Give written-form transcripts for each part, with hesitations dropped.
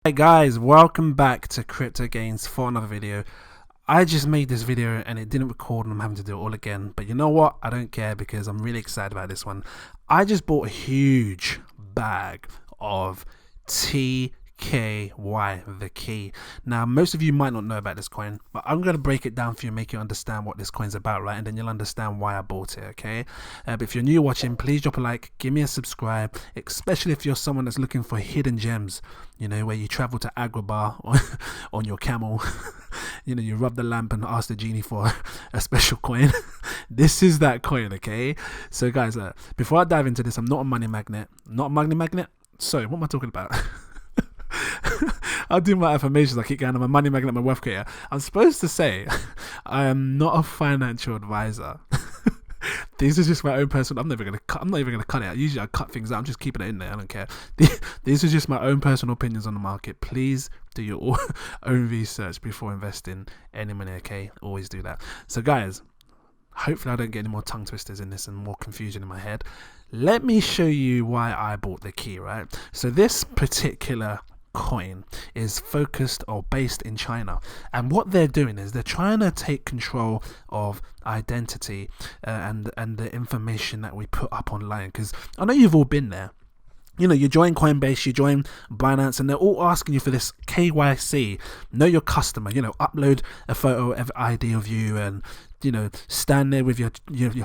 Hey guys, welcome back to Cryptogains for another video. I just made this video and it didn't record and I'm having to do it all again, but you know what, I don't care because I'm really excited about this one. I just bought a huge bag of TKY, the key. Now most of you might not know about this coin, but I'm going to break it down for you, make you understand what this coin's about, right? And then you'll understand why I bought it, okay? But if you're new watching, please drop a like, give me a subscribe, especially if you're someone that's looking for hidden gems, you know, where you travel to Agrabah on your camel. You know, you rub the lamp and ask the genie for a special coin. This is that coin, okay? So guys, before I dive into this, I'm not a money magnet. Sorry, what am I talking about? I'll do my affirmations. I keep going, I'm a money magnet, I'm a wealth creator. I'm supposed to say I am not a financial advisor. These are just my own personal. I'm not even gonna cut it out. Usually I cut things out. I'm just keeping it in there. I don't care. These are just my own personal opinions on the market. Please do your own research before investing any money. Okay, always do that. So guys, hopefully I don't get any more tongue twisters in this and more confusion in my head. Let me show you why I bought the key. Right. So this particular coin is focused or based in China, and what they're doing is they're trying to take control of identity and the information that we put up online, because I know you've all been there. You know, you join Coinbase, you join Binance, and they're all asking you for this KYC, know your customer, you know, upload a photo of ID of you and, you know, stand there with your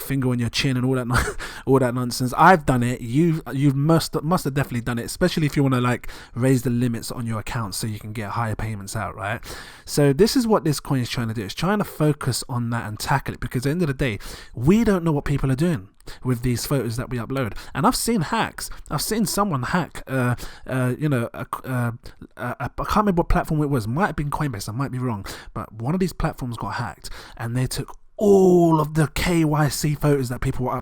finger on your chin and all that all that nonsense. I've done it. You must have definitely done it, especially if you want to like raise the limits on your account so you can get higher payments out, right? So this is what this coin is trying to do. It's trying to focus on that and tackle it, because at the end of the day, we don't know what people are doing with these photos that we upload. And I've seen hacks. I've seen someone hack I can't remember what platform it was. Might have been Coinbase, I might be wrong, but one of these platforms got hacked and they took all of the KYC photos that people were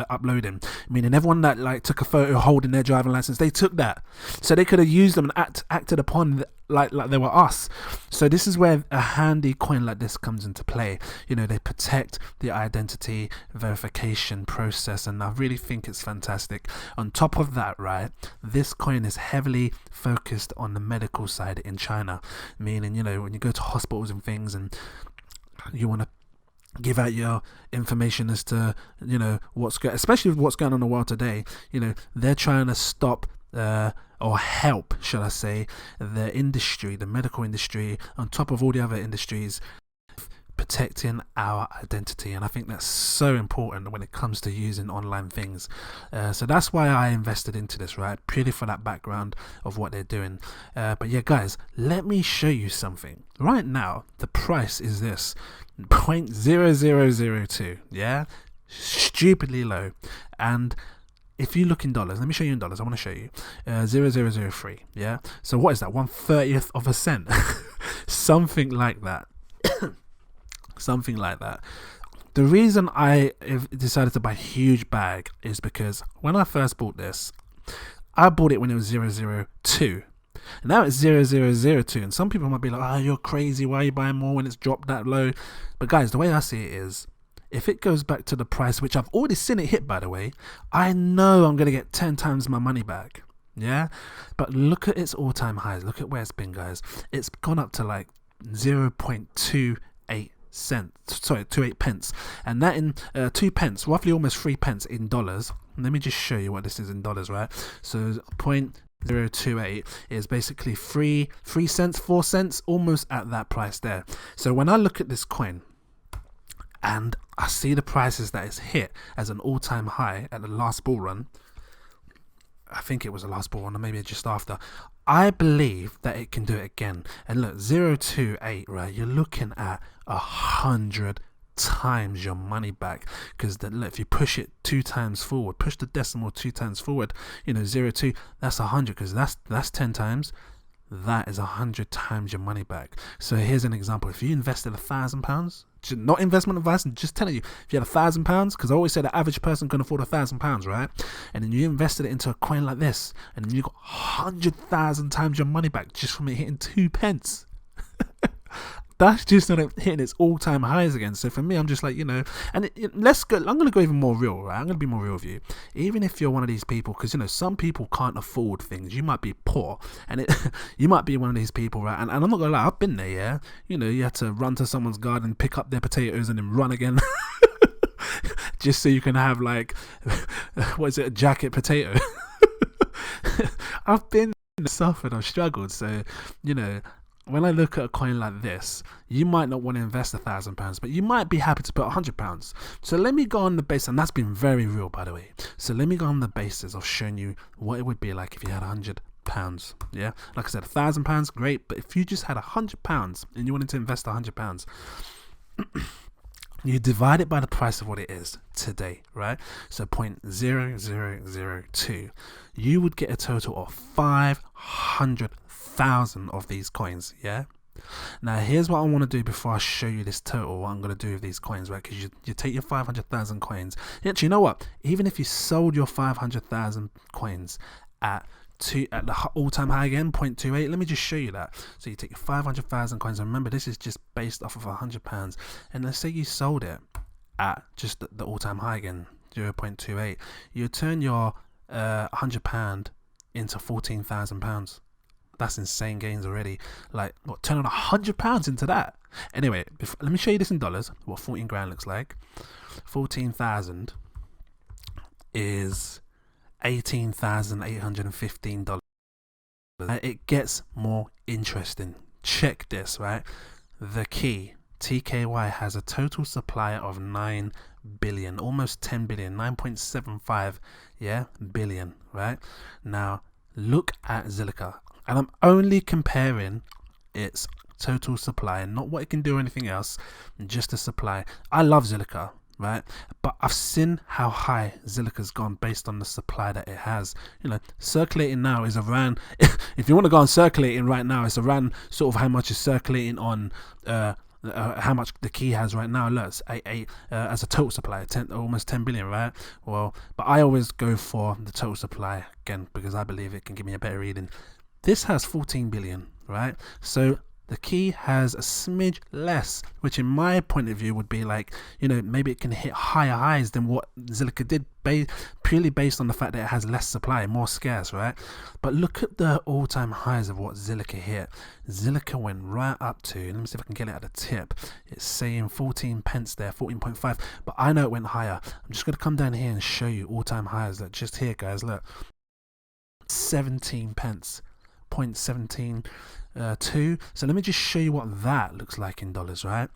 uploading, meaning everyone that like took a photo holding their driving license, they took that, so they could have used them and acted upon like they were us. So this is where a handy coin like this comes into play. You know, they protect the identity verification process, and I really think it's fantastic. On top of that, right, this coin is heavily focused on the medical side in China, meaning, you know, when you go to hospitals and things and you want to give out your information as to, you know, especially what's going on in the world today, you know, they're trying to stop or help, shall I say, the industry, the medical industry, on top of all the other industries, protecting our identity. And I think that's so important when it comes to using online things. So that's why I invested into this, right? Purely for that background of what they're doing. But yeah, guys, let me show you something. Right now, the price is this 0.0002, yeah, stupidly low. And if you look in dollars, let me show you in dollars. I want to show you 0.0003, yeah. So what is that? 1/30th of a cent, something like that. Something like that. The reason I decided to buy a huge bag is because when I first bought this, I bought it when it was 0.02. Now it's 0.0002, and some people might be like, "Oh, you're crazy. Why are you buying more when it's dropped that low?" But guys, the way I see it is, if it goes back to the price, which I've already seen it hit, by the way, I know I'm gonna get 10 times my money back. Yeah, but look at its all-time highs. Look at where it's been, guys. It's gone up to like 0.28 pence, and that in 2 pence, roughly almost 3 pence in dollars. Let me just show you what this is in dollars, right? So 0.028 is basically 3 cents, 4 cents, almost at that price there. So when I look at this coin and I see the prices that it's hit as an all-time high at the last bull run, I think it was the last bull run or maybe just after, I believe that it can do it again. And look, 0.28, right, you're looking at 100 times your money back, because if you push it 2 times forward, push the decimal 2 times forward, you know, 0.2, that's 100, because that's 10 times. That is 100 times your money back. So here's an example. If you invested £1,000, not investment advice, I'm just telling you, if you had £1,000, because I always say the average person can afford £1,000, right? And then you invested it into a coin like this, and then you got 100,000 times your money back just from it hitting 2 pence. that's just not hitting its all-time highs again. So for me, I'm just like, and let's go. I'm gonna go even more real, right? I'm gonna be more real with you. Even if you're one of these people, because some people can't afford things. You might be poor, and you might be one of these people, right? And I'm not gonna lie, I've been there, yeah. You had to run to someone's garden, pick up their potatoes, and then run again, just so you can have like, what is it, a jacket potato? I've been suffered, I've struggled. So when I look at a coin like this, you might not want to invest £1,000, but you might be happy to put £100. So let me go on the basis, and that's been very real, by the way. So let me go on the basis of showing you what it would be like if you had £100. Yeah, like I said, £1,000, great. But if you just had £100 and you wanted to invest £100, you divide it by the price of what it is today, right? So 0.0002, you would get a total of 500,000 of these coins, yeah? Now, here's what I want to do before I show you this total, what I'm going to do with these coins, right? Because you take your 500,000 coins. Actually, you know what? Even if you sold your 500,000 coins at the all-time high again, 0.28, let me just show you that. So you take your 500,000 coins, and remember, this is just based off of £100, and let's say you sold it at just the all-time high again, 0.28, you turn your £100 into £14,000. That's insane gains already. Like, what, turning £100 into that? Anyway, let me show you this in dollars, what 14 grand looks like. 14,000 is $18,815. It gets more interesting. Check this, right? The key, TKY, has a total supply of 9 billion, almost 10 billion, 9.75 billion, right? Now look at Zilliqa, and I'm only comparing its total supply and not what it can do or anything else, just the supply. I love Zilliqa, right? But I've seen how high Zilliqa's gone based on the supply that it has. Circulating now is around, if you want to go on circulating right now, it's around sort of how much is circulating on how much the key has right now. Look, as a total supply, almost 10 billion, right? Well, but I always go for the total supply again because I believe it can give me a better reading. This has 14 billion, right? So the key has a smidge less, which in my point of view would be like, maybe it can hit higher highs than what Zilliqa did, purely based on the fact that it has less supply, more scarce, right? But look at the all-time highs of what Zilliqa hit. Zilliqa went right up to, let me see if I can get it at the tip. It's saying 14 pence there, 14.5, but I know it went higher. I'm just going to come down here and show you all-time highs. Look, just here, guys, look. 17 pence, 0.17. 2. So let me just show you what that looks like in dollars, right?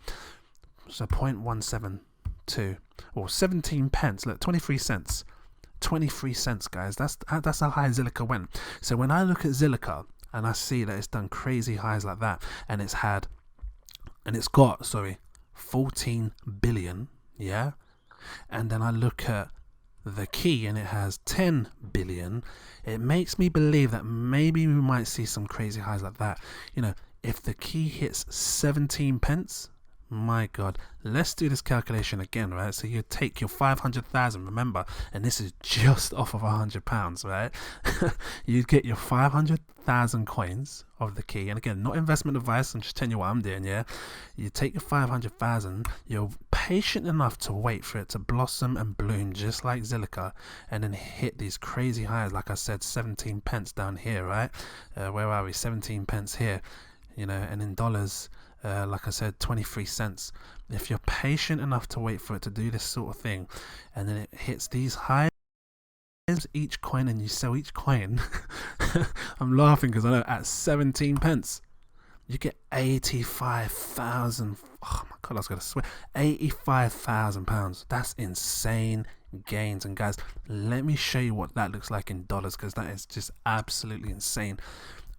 So 0.172 or 17 pence. Look, 23 cents. 23 cents, guys. That's how high Zilliqa went. So when I look at Zilliqa and I see that it's done crazy highs like that, and it's got 14 billion, yeah, and then I look at the key and it has 10 billion, it makes me believe that maybe we might see some crazy highs like that. If the key hits 17 pence, my god, let's do this calculation again, right? So you take your 500,000, remember, and this is just off of £100, right? You'd get your 500,000 coins of the key, and again, not investment advice, I'm just telling you what I'm doing, yeah? You take your 500,000, you're patient enough to wait for it to blossom and bloom just like Zilliqa, and then hit these crazy highs, like I said, 17 pence down here, right? Where are we? 17 pence here, and in dollars, like I said, 23 cents. If you're patient enough to wait for it to do this sort of thing, and then it hits these highs, each coin, and you sell each coin, I'm laughing because I know at 17 pence, you get 85,000. Oh my god, I was going to swear. £85,000. That's insane gains. And guys, let me show you what that looks like in dollars, because that is just absolutely insane.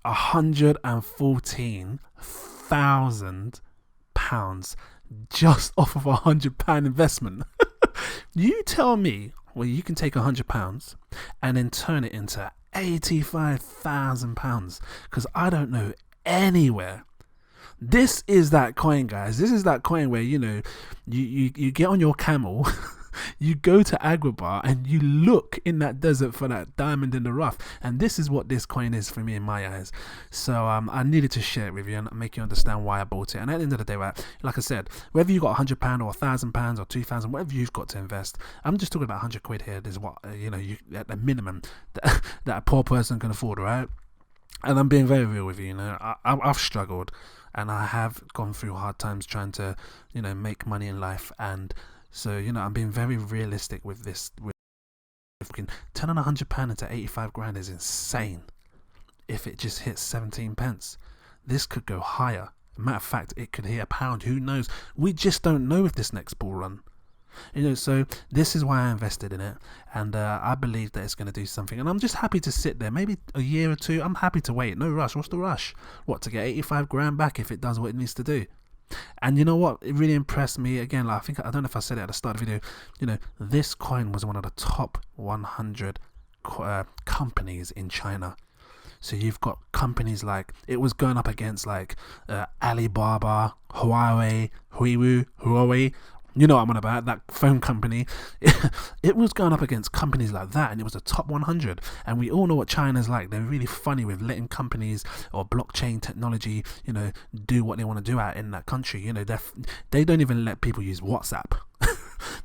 £114,000 just off of £100 investment. You tell me, well, you can take £100 and then turn it into £85,000, because I don't know anywhere. This is that coin, guys. This is that coin where you get on your camel You go to Agrabah and you look in that desert for that diamond in the rough, and this is what this coin is for me in my eyes. So I needed to share it with you and make you understand why I bought it. And at the end of the day, right, like I said, whether you got £100 or £1,000 or 2,000, whatever you've got to invest, I'm just talking about 100 quid here. This is what you at the minimum that a poor person can afford, right? And I'm being very real with you. I've struggled, and I have gone through hard times trying to make money in life. And so I'm being very realistic with this. If we can turn on £100 into 85 grand is insane. If it just hits 17 pence, this could go higher. Matter of fact, it could hit £1. Who knows? We just don't know with this next bull run. So this is why I invested in it, and I believe that it's going to do something, and I'm just happy to sit there maybe a year or two. I'm happy to wait. No rush. What's the rush? What, to get 85 grand back if it does what it needs to do? And you know what, it really impressed me again. Like, I don't know if I said it at the start of the video, this coin was one of the top 100 companies in China. So you've got companies like, it was going up against like Alibaba, Huawei, you know what I'm on about, that phone company. It was going up against companies like that, and it was a top 100. And we all know what China's like. They're really funny with letting companies or blockchain technology, do what they want to do out in that country. They don't even let people use WhatsApp.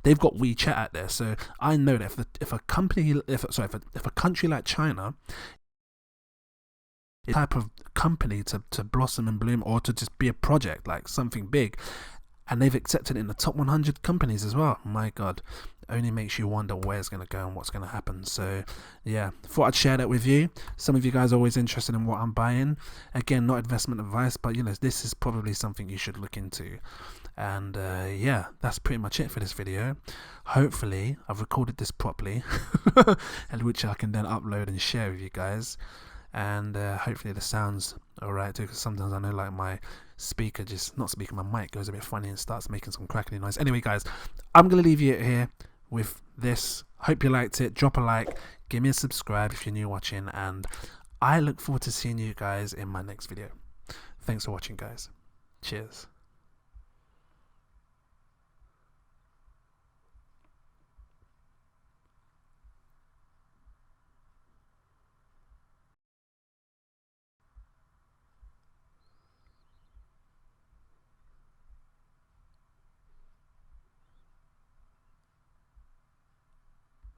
They've got WeChat out there. So I know that if a country like China, type of company to blossom and bloom, or to just be a project like something big, and they've accepted it in the top 100 companies as well. My God, only makes you wonder where it's going to go and what's going to happen. So yeah, thought I'd share that with you. Some of you guys are always interested in what I'm buying. Again, not investment advice, but this is probably something you should look into. And yeah, that's pretty much it for this video. Hopefully I've recorded this properly and which I can then upload and share with you guys. And hopefully the sound's alright too, because sometimes I know like my speaker my mic goes a bit funny and starts making some crackly noise. Anyway guys, I'm gonna leave you here with this. Hope you liked it. Drop a like, give me a subscribe if you're new watching, and I look forward to seeing you guys in my next video. Thanks for watching guys. Cheers.